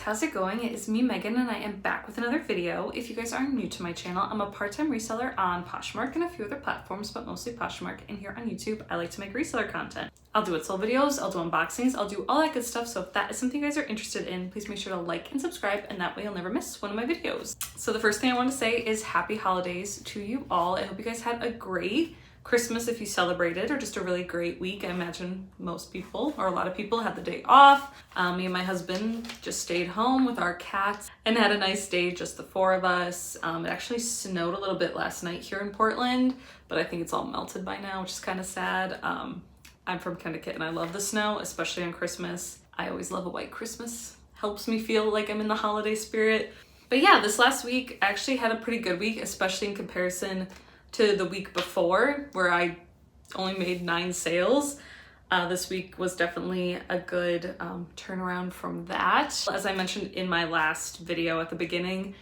how's it going? It is me, Megan, and I am back with another video. If you guys are new to my channel, I'm a part-time reseller on Poshmark and a few other platforms, but mostly Poshmark, and here on YouTube, I like to make reseller content. I'll do It's Sold videos, I'll do unboxings, I'll do all that good stuff, so if that is something you guys are interested in, please make sure to like and subscribe, and that way you'll never miss one of my videos. So the first thing I want to say is happy holidays to you all. I hope you guys had a great Christmas if you celebrated, or just a really great week. I imagine most people, or a lot of people, had the day off. Me and my husband just stayed home with our cats and had a nice day, just the four of us. It actually snowed a little bit last night here in Portland, but I think it's all melted by now, which is kind of sad. I'm from Connecticut and I love the snow, especially on Christmas. I always love a white Christmas. Helps me feel like I'm in the holiday spirit. But yeah, this last week I actually had a pretty good week, especially in comparison to the week before where I only made 9 sales. This week was definitely a good turnaround from that. As I mentioned in my last video at the beginning,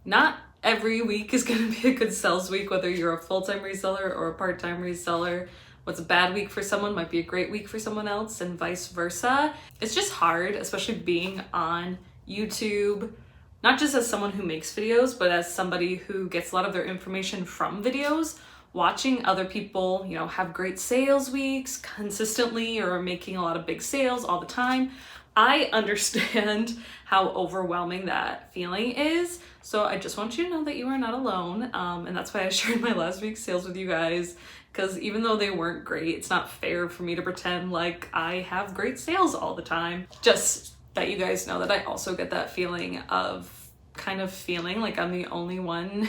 not every week is going to be a good sales week, whether you're a full-time reseller or a part-time reseller. What's a bad week for someone might be a great week for someone else, and vice versa. It's just hard, especially being on YouTube, not just as someone who makes videos, but as somebody who gets a lot of their information from videos. Watching other people, you know, have great sales weeks consistently or making a lot of big sales all the time. I understand how overwhelming that feeling is. So I just want you to know that you are not alone. And that's why I shared my last week's sales with you guys, because even though they weren't great, it's not fair for me to pretend like I have great sales all the time. Just that you guys know that I also get that feeling of kind of feeling like I'm the only one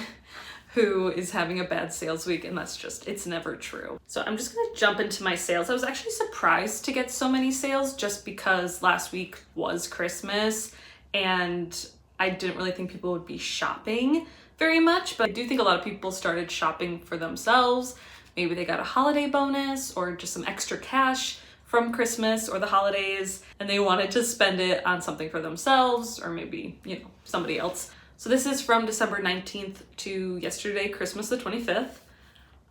who is having a bad sales week, and that's just, it's never true. So I'm just gonna jump into my sales. I was actually surprised to get so many sales just because last week was Christmas and I didn't really think people would be shopping very much, but I do think a lot of people started shopping for themselves. Maybe they got a holiday bonus or just some extra cash from Christmas or the holidays, and they wanted to spend it on something for themselves or maybe, you know, somebody else. So this is from December 19th to yesterday, Christmas the 25th.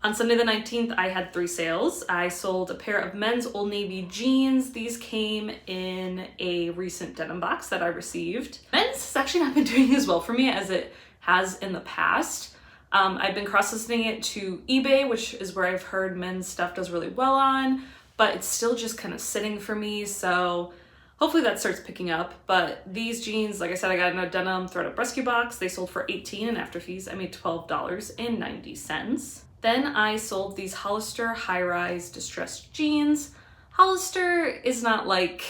On Sunday the 19th, I had 3 sales. I sold a pair of men's Old Navy jeans. These came in a recent denim box that I received. Men's has actually not been doing as well for me as it has in the past. I've been cross-listing it to eBay, which is where I've heard men's stuff does really well on, but it's still just kind of sitting for me, so hopefully that starts picking up. But these jeans, like I said, I got in a denim thread-up rescue box. They sold for $18, and after fees, I made $12.90. Then I sold these Hollister high-rise distressed jeans. Hollister is not like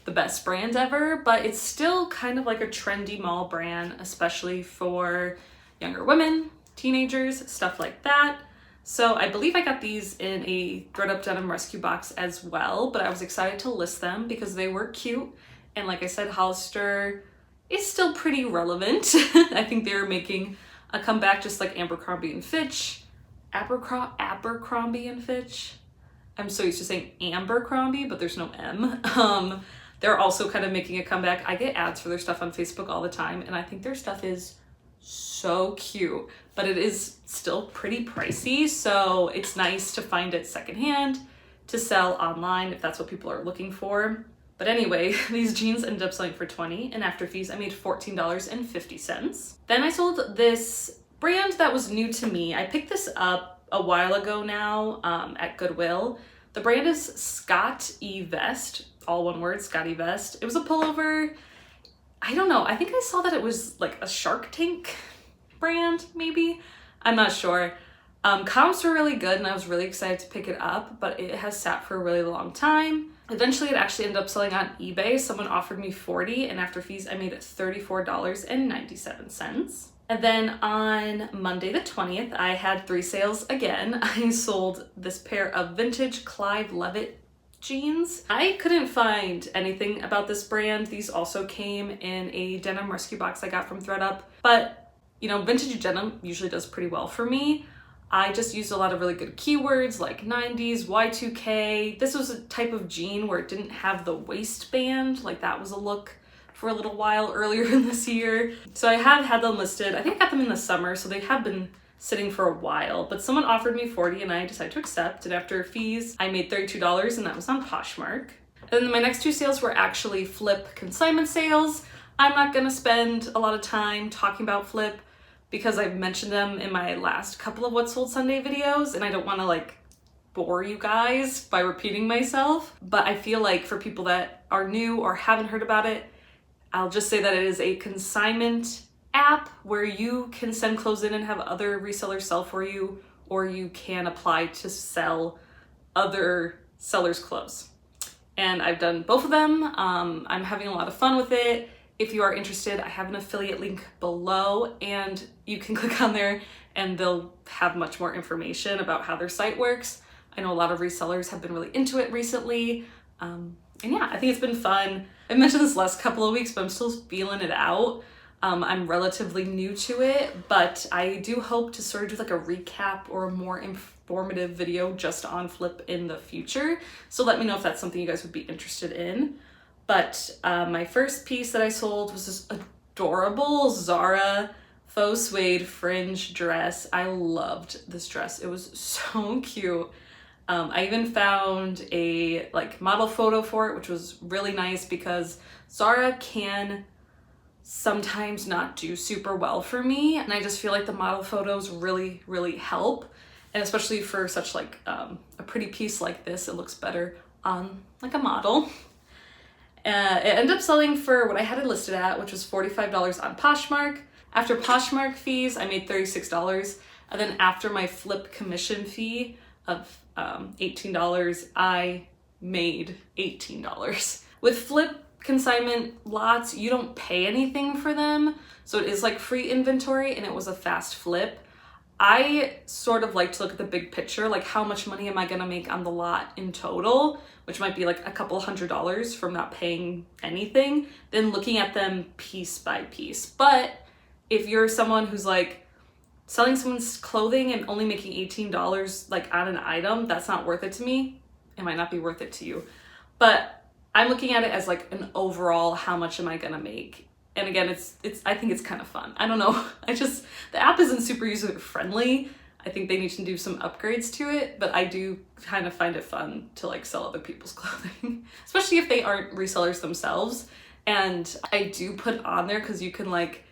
the best brand ever, but it's still kind of like a trendy mall brand, especially for younger women, teenagers, stuff like that. So I believe I got these in a thread-up denim rescue box as well, but I was excited to list them because they were cute. And like I said, Hollister is still pretty relevant. I think they're making a comeback just like Abercrombie and Fitch. Abercrombie and Fitch? I'm so used to saying Abercrombie, but there's no M. They're also kind of making a comeback. I get ads for their stuff on Facebook all the time, and I think their stuff is so cute, but it is still pretty pricey, so it's nice to find it secondhand to sell online if that's what people are looking for. But anyway, these jeans ended up selling for $20, and after fees I made $14.50. Then I sold this brand that was new to me. I picked this up a while ago now at Goodwill. The brand is Scott E Vest, all one word, Scott E Vest. It was a pullover. I don't know, I think I saw that it was like a Shark Tank brand, maybe? I'm not sure. Comps were really good and I was really excited to pick it up, but it has sat for a really long time. Eventually it actually ended up selling on eBay. Someone offered me $40, and after fees I made $34.97. And then on Monday the 20th, I had 3 sales again. I sold this pair of vintage Clive Levitt jeans. I couldn't find anything about this brand. These also came in a denim rescue box I got from thredUP, but you know, vintage denim usually does pretty well for me. I just used a lot of really good keywords like 90s, Y2K. This was a type of jean where it didn't have the waistband, like that was a look for a little while earlier in this year. So I have had them listed. I think I got them in the summer, so they have been sitting for a while, but someone offered me $40 and I decided to accept, and after fees I made $32, and that was on Poshmark. And then my next 2 sales were actually flip consignment sales. I'm not gonna spend a lot of time talking about Flip because I've mentioned them in my last couple of What Sold Sunday videos, and I don't wanna like bore you guys by repeating myself. But I feel like for people that are new or haven't heard about it, I'll just say that it is a consignment app where you can send clothes in and have other resellers sell for you, or you can apply to sell other sellers' clothes. And I've done both of them. I'm having a lot of fun with it. If you are interested, I have an affiliate link below, and you can click on there and they'll have much more information about how their site works. I know a lot of resellers have been really into it recently. And yeah, I think it's been fun. I mentioned this last couple of weeks, but I'm still feeling it out. I'm relatively new to it, but I do hope to sort of do like a recap or a more informative video just on Flip in the future. So let me know if that's something you guys would be interested in. But my first piece that I sold was this adorable Zara Faux Suede Fringe dress. I loved this dress. It was so cute. I even found a like model photo for it, which was really nice because Zara can sometimes not do super well for me, and I just feel like the model photos really help, and especially for such like a pretty piece like this, it looks better on like a model. It ended up selling for what I had it listed at, which was $45 on Poshmark. After Poshmark fees, I made $36, and then after my Flip commission fee of $18, I made $18. With Flip consignment lots, you don't pay anything for them, so it is like free inventory, and it was a fast flip. I sort of like to look at the big picture, like how much money am I gonna make on the lot in total, which might be like a couple $100 from not paying anything, then looking at them piece by piece. But if you're someone who's like selling someone's clothing and only making $18 like on an item, that's not worth it to me. It might not be worth it to you, but I'm looking at it as like an overall, how much am I gonna make? And again, I think it's kind of fun. I don't know. The app isn't super user friendly. I think they need to do some upgrades to it, but I do kind of find it fun to like sell other people's clothing, especially if they aren't resellers themselves. And I do put on there, because you can like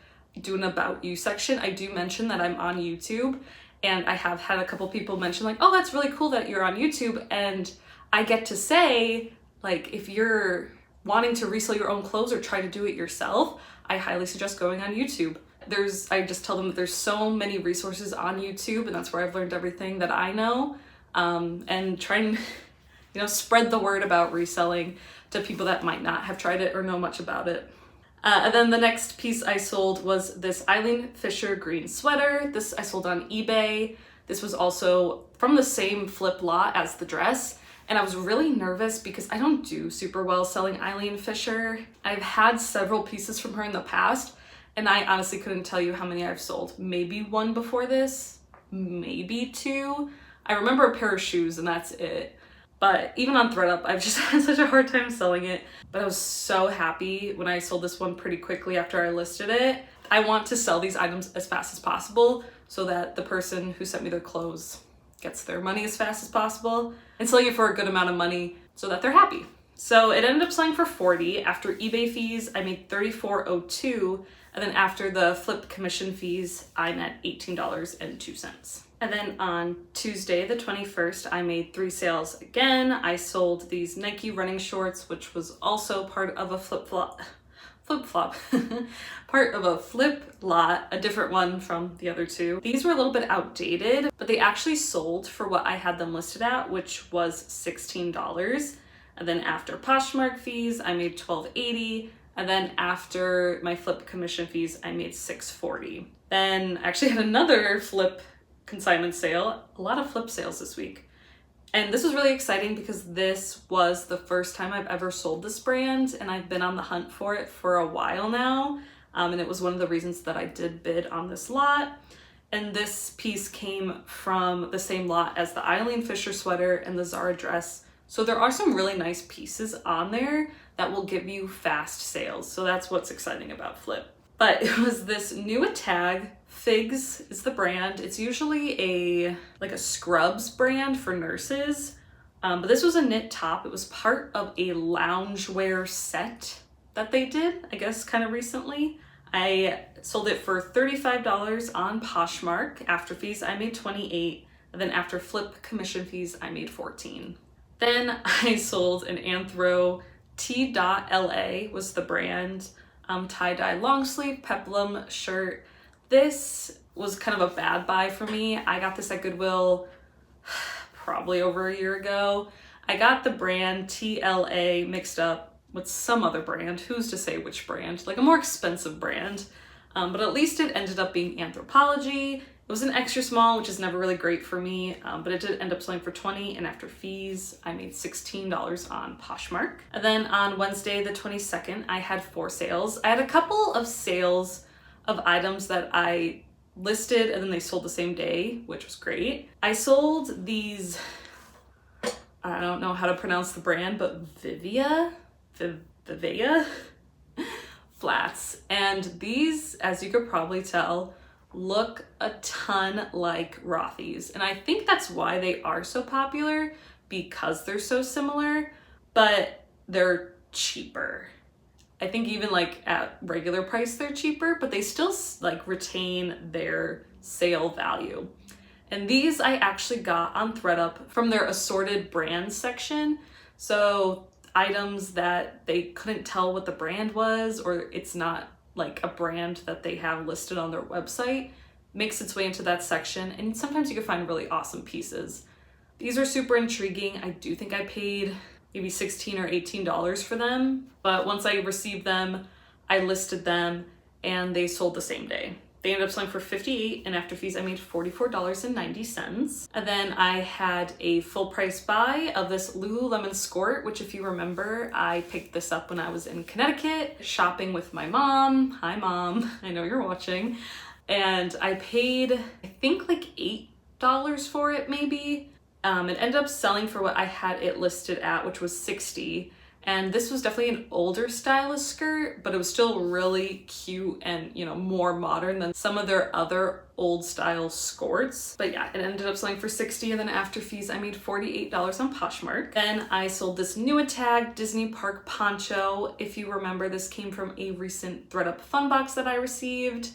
do an about you section. I do mention that I'm on YouTube, and I have had a couple people mention like, oh, that's really cool that you're on YouTube. And I get to say, like, if you're wanting to resell your own clothes or try to do it yourself, I highly suggest going on YouTube. I just tell them that there's so many resources on YouTube, and that's where I've learned everything that I know, and try and, you know, spread the word about reselling to people that might not have tried it or know much about it. And then the next piece I sold was this Eileen Fisher green sweater. This I sold on eBay. This was also from the same Flip lot as the dress. And I was really nervous because I don't do super well selling Eileen Fisher. I've had several pieces from her in the past, and I honestly couldn't tell you how many I've sold. Maybe one before this, maybe two. I remember a pair of shoes, and that's it. But even on ThreadUp, I've just had such a hard time selling it. But I was so happy when I sold this one pretty quickly after I listed it. I want to sell these items as fast as possible so that the person who sent me their clothes gets their money as fast as possible, and selling it for a good amount of money so that they're happy. So it ended up selling for $40. After eBay fees, I made $34.02, and then after the Flip commission fees, I'm at $18.02. And then on Tuesday, the 21st, I made 3 sales again. I sold these Nike running shorts, which was also part of a flip-flop, part of a Flip lot, a different one from the other two. These were a little bit outdated, but they actually sold for what I had them listed at, which was $16. And then after Poshmark fees, I made $12.80. And then after my Flip commission fees, I made $6.40. Then I actually had another Flip consignment sale. A lot of Flip sales this week. And this was really exciting because this was the first time I've ever sold this brand, and I've been on the hunt for it for a while now. And it was one of the reasons that I did bid on this lot. And this piece came from the same lot as the Eileen Fisher sweater and the Zara dress. So there are some really nice pieces on there that will give you fast sales. So that's what's exciting about Flip. But it was this new tag. Figs is the brand. It's usually a scrubs brand for nurses. But this was a knit top. It was part of a loungewear set. that they did, I guess kind of recently. I sold it for $35 on Poshmark. After fees, I made $28. And then after flip commission fees, I made $14. Then I sold an Anthro T.LA was the brand, tie-dye long sleeve peplum shirt. This was kind of a bad buy for me. I got this at Goodwill probably over a year ago. I got the brand TLA mixed up with some other brand. Who's to say which brand? Like a more expensive brand. But at least it ended up being Anthropologie. It was an extra small, which is never really great for me, but it did end up selling for $20, and after fees, I made $16 on Poshmark. And then on Wednesday, the 22nd, I had 4 sales. I had a couple of sales of items that I listed and then they sold the same day, which was great. I sold these, I don't know how to pronounce the brand, but Vivea flats. And these, as you could probably tell, look a ton like Rothy's. And I think that's why they are so popular, because they're so similar, but they're cheaper. I think even like at regular price, they're cheaper, but they still like retain their sale value. And these I actually got on ThredUp from their assorted brands section. So items that they couldn't tell what the brand was, or it's not like a brand that they have listed on their website, makes its way into that section. And sometimes you can find really awesome pieces. These are super intriguing. I do think I paid maybe $16 or $18 for them. But once I received them, I listed them and they sold the same day. They ended up selling for $58, and after fees, I made $44.90. And then I had a full price buy of this Lululemon skirt, which if you remember, I picked this up when I was in Connecticut, shopping with my mom. Hi mom, I know you're watching. And I paid, I think like $8 for it maybe. It ended up selling for what I had it listed at, which was $60. And this was definitely an older style of skirt, but it was still really cute and, you know, more modern than some of their other old style skirts. But yeah, it ended up selling for $60, and then after fees, I made $48 on Poshmark. Then I sold this new tag Disney Park poncho. If you remember, this came from a recent ThredUp fun box that I received.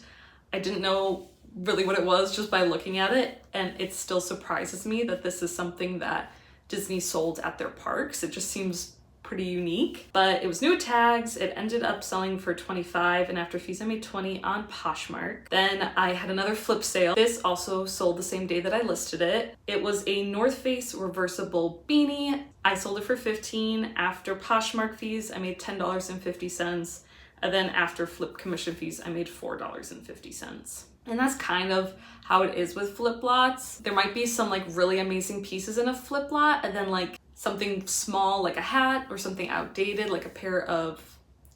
I didn't know really what it was just by looking at it, and it still surprises me that this is something that Disney sold at their parks. It just seems pretty unique, but it was new tags. It ended up selling for $25, and after fees I made $20 on Poshmark. Then I had another flip sale. This also sold the same day that I listed it. It was a North Face reversible beanie. I sold it for $15. After Poshmark fees, I made $10.50, and then after flip commission fees, I made $4.50. And that's kind of how it is with flip lots. There might be some like really amazing pieces in a flip lot, and then like something small like a hat or something outdated like a pair of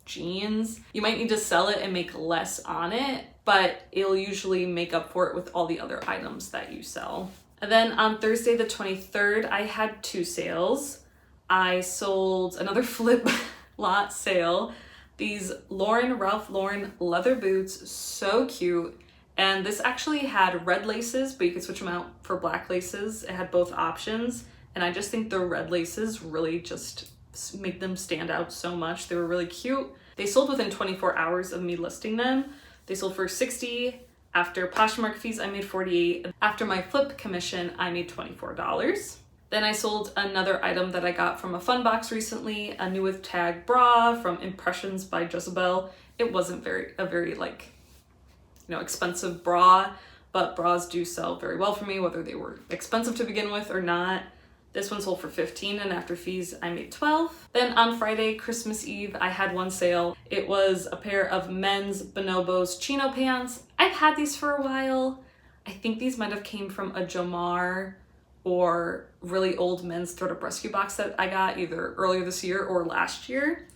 jeans. You might need to sell it and make less on it, but it'll usually make up for it with all the other items that you sell. And then on Thursday the 23rd, I had 2 sales. I sold another flip lot sale. These Ralph Lauren leather boots, so cute. And this actually had red laces, but you could switch them out for black laces. It had both options. And I just think the red laces really just make them stand out so much. They were really cute. They sold within 24 hours of me listing them. They sold for $60. After Poshmark fees, I made $48. After my flip commission, I made $24. Then I sold another item that I got from a fun box recently, a new with tag bra from Impressions by Jezebel. It wasn't a very like, you know, expensive bra, but bras do sell very well for me, whether they were expensive to begin with or not. This one sold for $15, and after fees, I made $12. Then on Friday, Christmas Eve, I had one sale. It was a pair of men's Bonobos Chino pants. I've had these for a while. I think these might have came from a Jomar or really old men's ThredUp rescue box that I got either earlier this year or last year.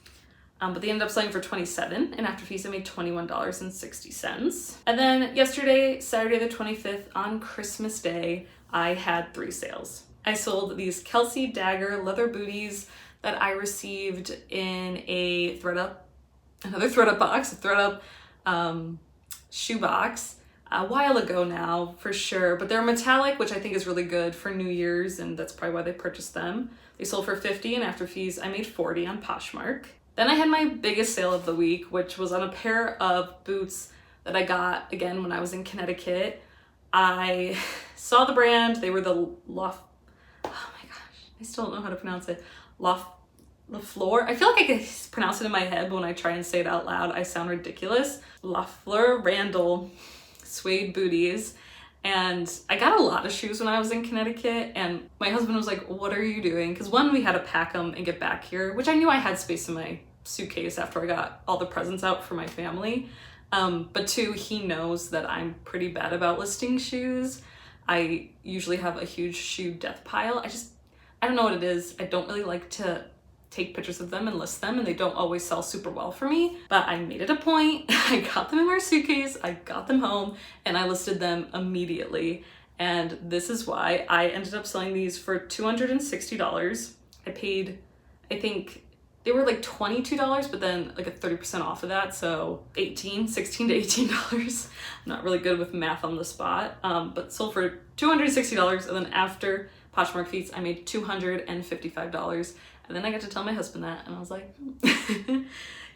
But they ended up selling for $27, and after fees I made $21.60. And then yesterday, Saturday the 25th, on Christmas Day, I had 3 sales. I sold these Kelsi Dagger leather booties that I received in a another ThredUp box, a ThredUp shoe box a while ago now for sure, but they're metallic, which I think is really good for New Year's, and that's probably why they purchased them. They sold for $50, and after fees I made $40 on Poshmark. Then I had my biggest sale of the week, which was on a pair of boots that I got, again, when I was in Connecticut. I saw the brand. They were the oh my gosh, I still don't know how to pronounce it. Loeffler. I feel like I can pronounce it in my head, but when I try and say it out loud, I sound ridiculous. Loeffler Randall suede booties. And I got a lot of shoes when I was in Connecticut, and my husband was like, what are you doing? Because one, we had to pack them and get back here, which I knew I had space in my suitcase after I got all the presents out for my family. But two, he knows that I'm pretty bad about listing shoes. I usually have a huge shoe death pile. I don't know what it is. I don't really like to take pictures of them and list them, and they don't always sell super well for me, but I made it a point. I got them in my suitcase, I got them home, and I listed them immediately. And this is why I ended up selling these for $260. I paid, I think they were like $22, but then like a 30% off of that, so $16 to $18. I'm not really good with math on the spot, but sold for $260, and then after Poshmark fees, I made $255. And then I got to tell my husband that, and I was like,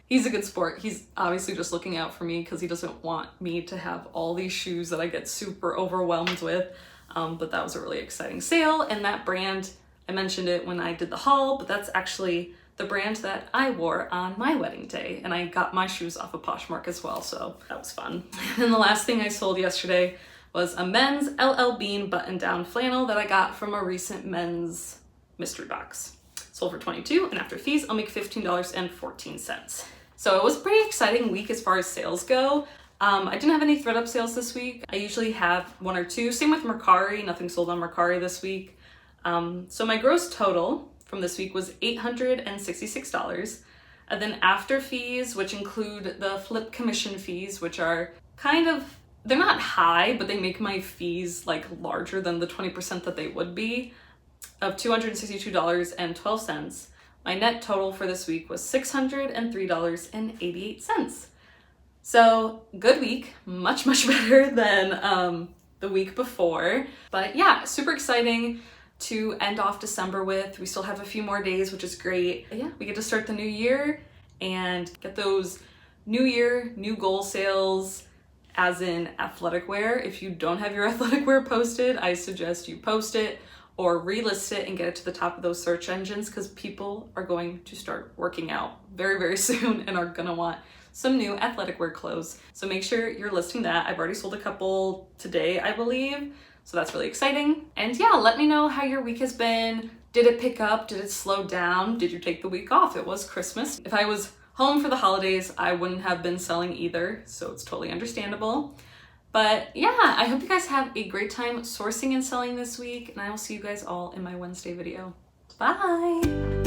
he's a good sport. He's obviously just looking out for me because he doesn't want me to have all these shoes that I get super overwhelmed with. But that was a really exciting sale. And that brand, I mentioned it when I did the haul, but that's actually the brand that I wore on my wedding day. And I got my shoes off of Poshmark as well, so that was fun. And the last thing I sold yesterday was a men's LL Bean button-down flannel that I got from a recent men's mystery box. Sold for $22, and after fees, I'll make $15.14. So it was a pretty exciting week as far as sales go. I didn't have any ThredUp sales this week. I usually have one or two. Same with Mercari. Nothing sold on Mercari this week. So my gross total from this week was $866. And then after fees, which include the flip commission fees, which are kind of, they're not high, but they make my fees like larger than the 20% that they would be, of $262.12. My net total for this week was $603.88. So good week, much better than the week before. But yeah, super exciting to end off December with. We still have a few more days, which is great. But yeah, we get to start the new year and get those new year, new goal sales, as in athletic wear. If you don't have your athletic wear posted, I suggest you post it or relist it and get it to the top of those search engines, because people are going to start working out very soon and are gonna want some new athletic wear clothes. So make sure you're listing that. I've already sold a couple today, I believe. So that's really exciting. And yeah, let me know how your week has been. Did it pick up? Did it slow down? Did you take the week off? It was Christmas. If I was home for the holidays, I wouldn't have been selling either. So it's totally understandable. But yeah, I hope you guys have a great time sourcing and selling this week, and I will see you guys all in my Wednesday video. Bye!